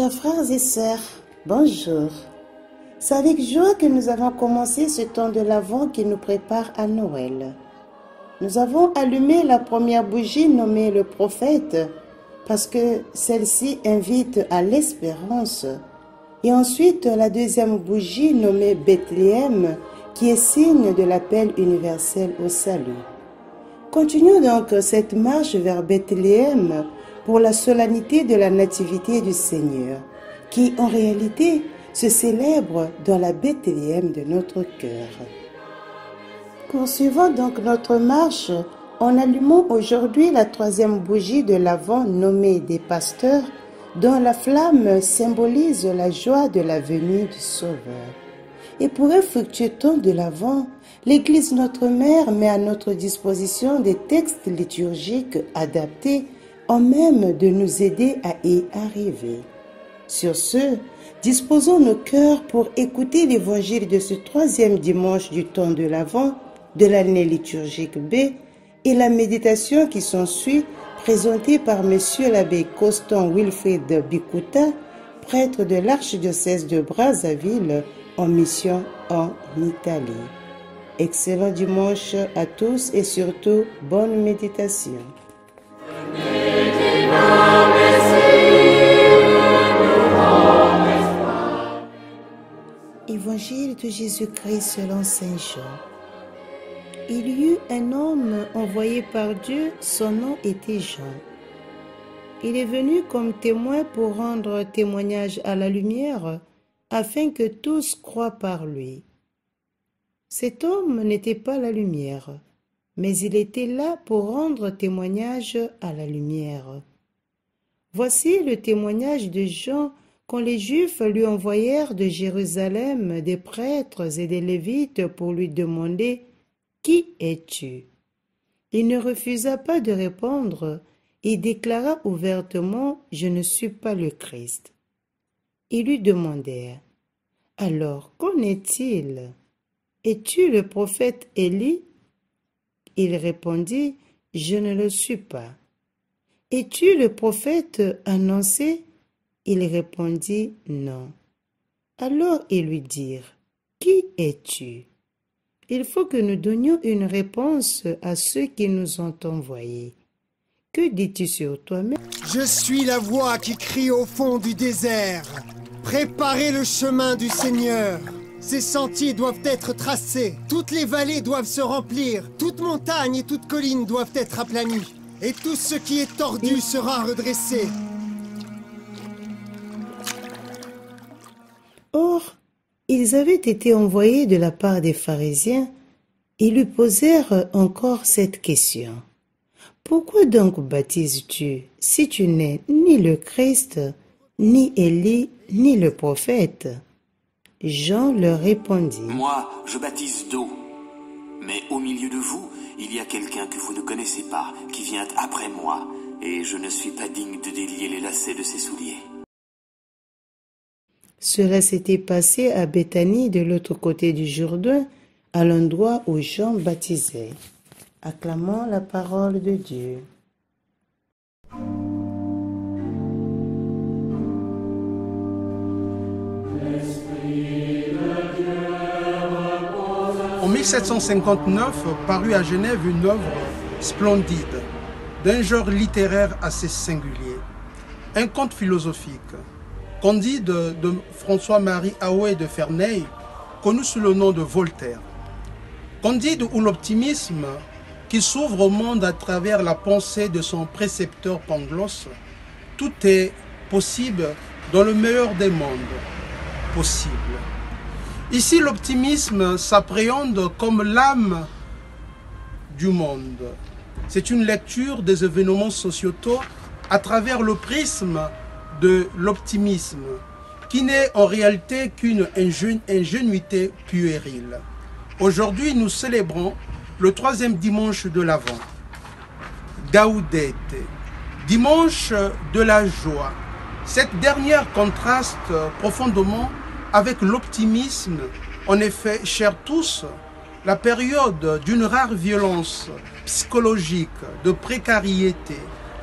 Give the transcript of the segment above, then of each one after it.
Chers frères et sœurs, bonjour. C'est avec joie que nous avons commencé ce temps de l'Avent qui nous prépare à Noël. Nous avons allumé la première bougie nommée le prophète parce que celle-ci invite à l'espérance. Et ensuite la deuxième bougie nommée Bethléem qui est signe de l'appel universel au salut. Continuons donc cette marche vers Bethléem pour la solennité de la nativité du Seigneur, qui en réalité se célèbre dans la Bethléem de notre cœur. Poursuivons donc notre marche en allumant aujourd'hui la troisième bougie de l'Avent nommée des pasteurs, dont la flamme symbolise la joie de la venue du Sauveur. Et pour un fructueux temps de l'Avent, l'Église Notre Mère met à notre disposition des textes liturgiques adaptés en même de nous aider à y arriver. Sur ce, disposons nos cœurs pour écouter l'évangile de ce troisième dimanche du temps de l'Avent de l'année liturgique B et la méditation qui s'ensuit présentée par Monsieur l'abbé Constant Wilfrid Bikuta, prêtre de l'archidiocèse de Brazzaville en mission en Italie. Excellent dimanche à tous et surtout bonne méditation. Évangile de Jésus-Christ selon Saint Jean. Il y eut un homme envoyé par Dieu, son nom était Jean. Il est venu comme témoin pour rendre témoignage à la lumière, afin que tous croient par lui. Cet homme n'était pas la lumière, mais il était là pour rendre témoignage à la lumière. Voici le témoignage de Jean quand les Juifs lui envoyèrent de Jérusalem des prêtres et des Lévites pour lui demander « Qui es-tu » Il ne refusa pas de répondre et déclara ouvertement « Je ne suis pas le Christ ». Ils lui demandèrent « Alors, qu'en est-il ? Es-tu le prophète Élie » Il répondit « Je ne le suis pas. » « Es-tu le prophète annoncé » Il répondit « Non. » Alors ils lui dirent « Qui es-tu » Il faut que nous donnions une réponse à ceux qui nous ont envoyés. Que dis-tu sur toi-même? Je suis la voix qui crie au fond du désert. Préparez le chemin du Seigneur. Ces sentiers doivent être tracés. Toutes les vallées doivent se remplir. Toute montagne et toute colline doivent être aplanies. Et tout ce qui est tordu sera redressé. Or, ils avaient été envoyés de la part des pharisiens et lui posèrent encore cette question. « Pourquoi donc baptises-tu si tu n'es ni le Christ, ni Élie, ni le prophète ?» Jean leur répondit. « Moi, je baptise d'eau, mais au milieu de vous, il y a quelqu'un que vous ne connaissez pas, qui vient après moi, et je ne suis pas digne de délier les lacets de ses souliers. » Cela s'était passé à Béthanie, de l'autre côté du Jourdain, à l'endroit où Jean baptisait. Acclamons la parole de Dieu. En 1759, parut à Genève une œuvre splendide, d'un genre littéraire assez singulier, un conte philosophique, Candide de François-Marie Arouet de Ferney, connu sous le nom de Voltaire. Candide ou l'optimisme qui s'ouvre au monde à travers la pensée de son précepteur Pangloss, tout est possible dans le meilleur des mondes possible. Ici, l'optimisme s'appréhende comme l'âme du monde. C'est une lecture des événements sociétaux à travers le prisme de l'optimisme, qui n'est en réalité qu'une ingénuité puérile. Aujourd'hui, nous célébrons le troisième dimanche de l'Avent, Gaudete, dimanche de la joie. Cette dernière contraste profondément avec l'optimisme. En effet, chers tous, la période d'une rare violence psychologique, de précarité,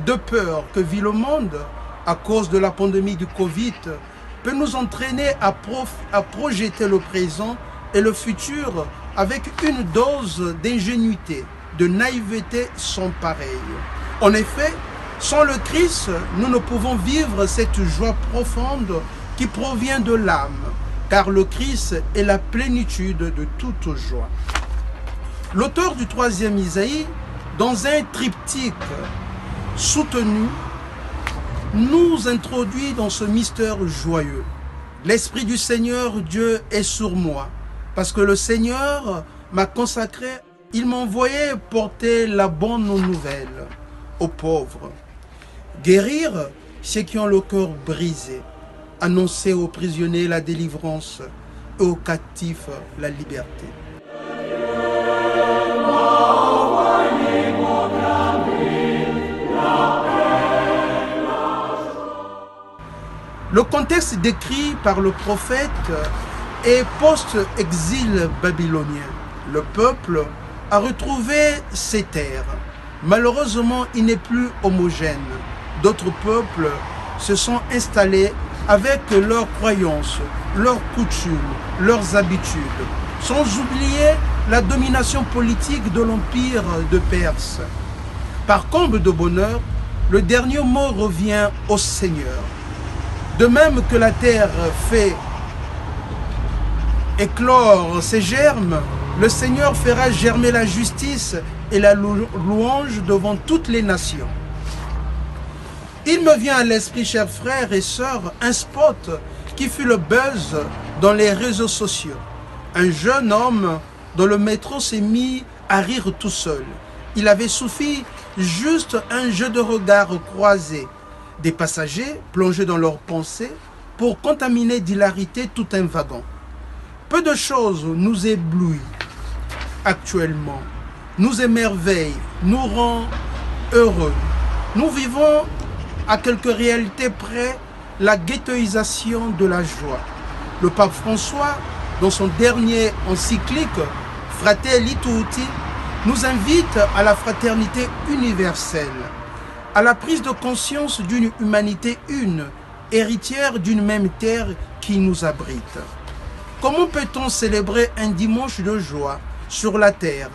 de peur que vit le monde à cause de la pandémie du Covid, peut nous entraîner à projeter le présent et le futur avec une dose d'ingénuité, de naïveté sans pareil. En effet, sans le Christ, nous ne pouvons vivre cette joie profonde qui provient de l'âme, car le Christ est la plénitude de toute joie. L'auteur du 3e Isaïe, dans un triptyque soutenu, nous introduit dans ce mystère joyeux. L'Esprit du Seigneur Dieu est sur moi, parce que le Seigneur m'a consacré, il m'a envoyé porter la bonne nouvelle aux pauvres, guérir ceux qui ont le cœur brisé, annoncer aux prisonniers la délivrance et aux captifs la liberté. Le contexte décrit par le prophète est post-exil babylonien. Le peuple a retrouvé ses terres. Malheureusement, il n'est plus homogène. D'autres peuples se sont installés avec leurs croyances, leurs coutumes, leurs habitudes, sans oublier la domination politique de l'Empire de Perse. Par comble de bonheur, le dernier mot revient au Seigneur. De même que la terre fait éclore ses germes, le Seigneur fera germer la justice et la louange devant toutes les nations. Il me vient à l'esprit, chers frères et sœurs, un spot qui fut le buzz dans les réseaux sociaux. Un jeune homme dans le métro s'est mis à rire tout seul. Il avait suffi juste un jeu de regard croisé. Des passagers plongés dans leurs pensées pour contaminer d'hilarité tout un wagon. Peu de choses nous éblouissent actuellement, nous émerveillent, nous rend heureux. Nous vivons à quelques réalités près la ghettoisation de la joie. Le pape François, dans son dernier encyclique Fratelli Tutti, nous invite à la fraternité universelle, à la prise de conscience d'une humanité une, héritière d'une même terre qui nous abrite. Comment peut-on célébrer un dimanche de joie sur la terre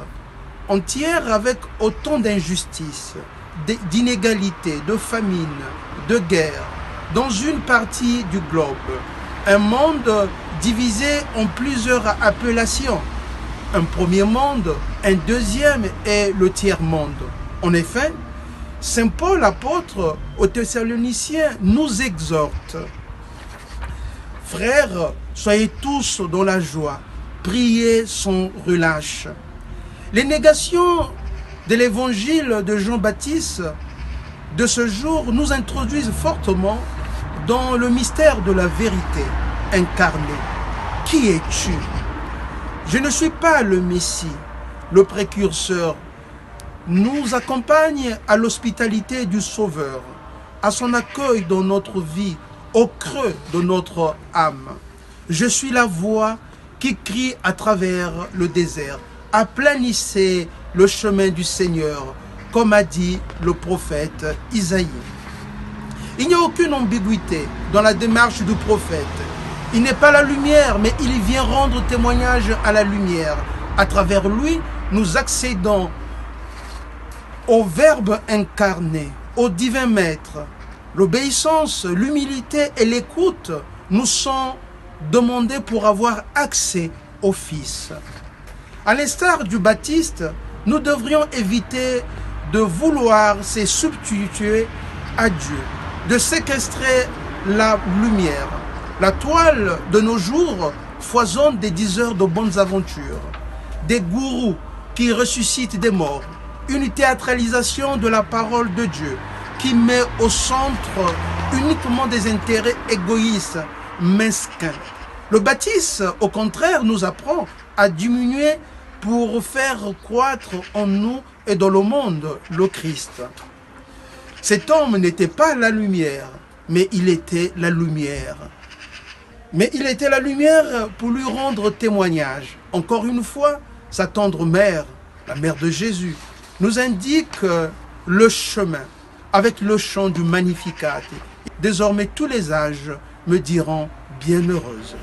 entière avec autant d'injustices, d'inégalités, de famine, de guerre, dans une partie du globe? Un monde divisé en plusieurs appellations. Un premier monde, un deuxième et le tiers-monde. En effet, Saint Paul, apôtre aux Thessaloniciens, nous exhorte. Frères, soyez tous dans la joie, priez sans relâche. Les négations de l'évangile de Jean-Baptiste de ce jour nous introduisent fortement dans le mystère de la vérité incarnée. Qui es-tu? Je ne suis pas le Messie, le précurseur. Nous accompagne à l'hospitalité du Sauveur, à son accueil dans notre vie, au creux de notre âme. Je suis la voix qui crie à travers le désert. Aplanissez le chemin du Seigneur, comme a dit le prophète Isaïe. Il n'y a aucune ambiguïté dans la démarche du prophète. Il n'est pas la lumière, mais il vient rendre témoignage à la lumière. À travers lui, nous accédons au Verbe incarné, au divin Maître. L'obéissance, l'humilité et l'écoute nous sont demandées pour avoir accès au Fils. À l'instar du Baptiste, nous devrions éviter de vouloir se substituer à Dieu, de séquestrer la lumière. La toile de nos jours foisonne des diseurs de bonnes aventures, des gourous qui ressuscitent des morts, une théâtralisation de la parole de Dieu qui met au centre uniquement des intérêts égoïstes, mesquins. Le baptiste, au contraire, nous apprend à diminuer pour faire croître en nous et dans le monde le Christ. Cet homme n'était pas la lumière, mais il était la lumière. Mais il était la lumière pour lui rendre témoignage. Encore une fois, sa tendre mère, la mère de Jésus, nous indique le chemin avec le chant du Magnificat. Désormais tous les âges me diront bienheureuse.